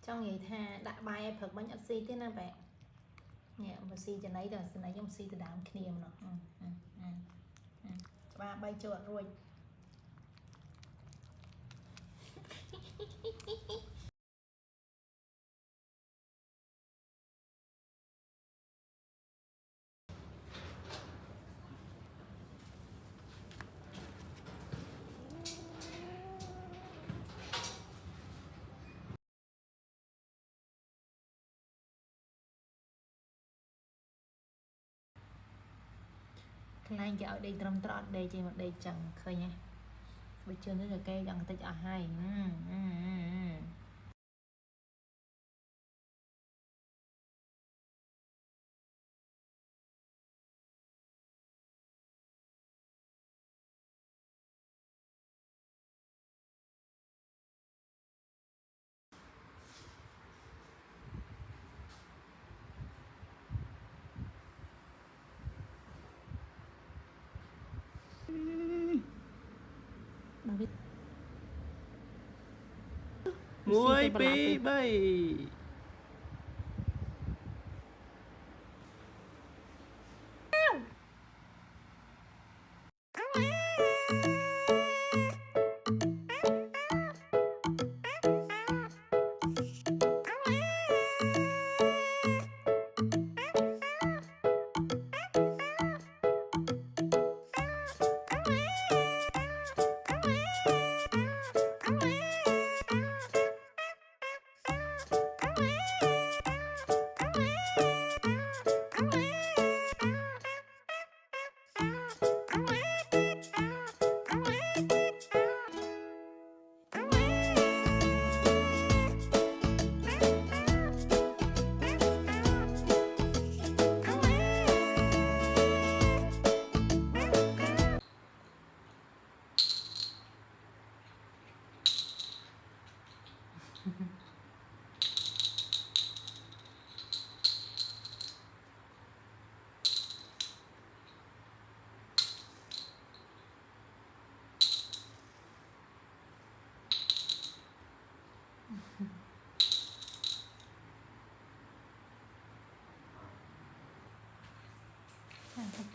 trong vậy tha đã bài em phật bánh ớt xì thế nào bạn nè mà xì cho nấy rồi nấy trong xì từ đám kia mà nó ba bay chuột rồi lại dạo đây trầm trọt đây chỉ một đây chẳng khơi nha bây giờ nó là cây chẳng tới ở hai muối pi bay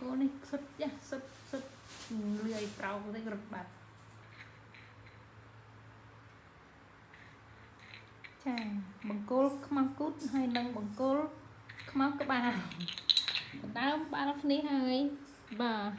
cô này sứt nhá sứt lười trâu cái gật bạc chà bằng cô không cút hay nâng bằng cô không các bà tao ba nó ní hơi bà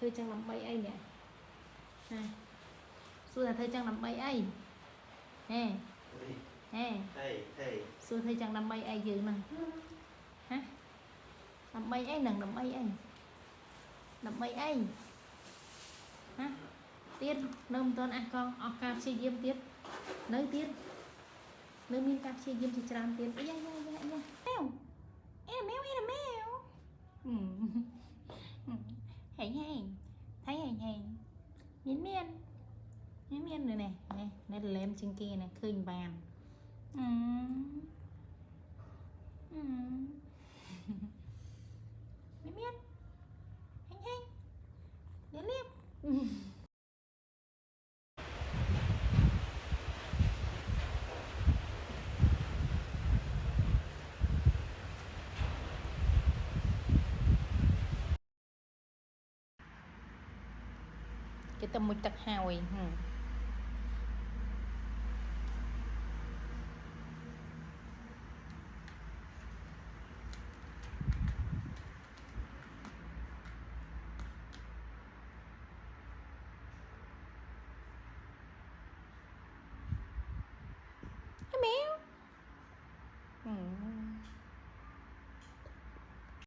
thôi chẳng làm bay anh nè xưa là thôi chẳng làm bay anh nè xưa thôi chẳng làm bay anh dữ nè hả làm bay anh nè làm bay anh hả tiên nôm tôn ăn con ở cam xe diêm tiết nơi tiên nơi miên cam xe diêm thì tràn tiền ấy mèo hay thấy hay miên rồi nè này là em trên kia nè khơi bàn miên hay đến liếp cái tầm một tật hào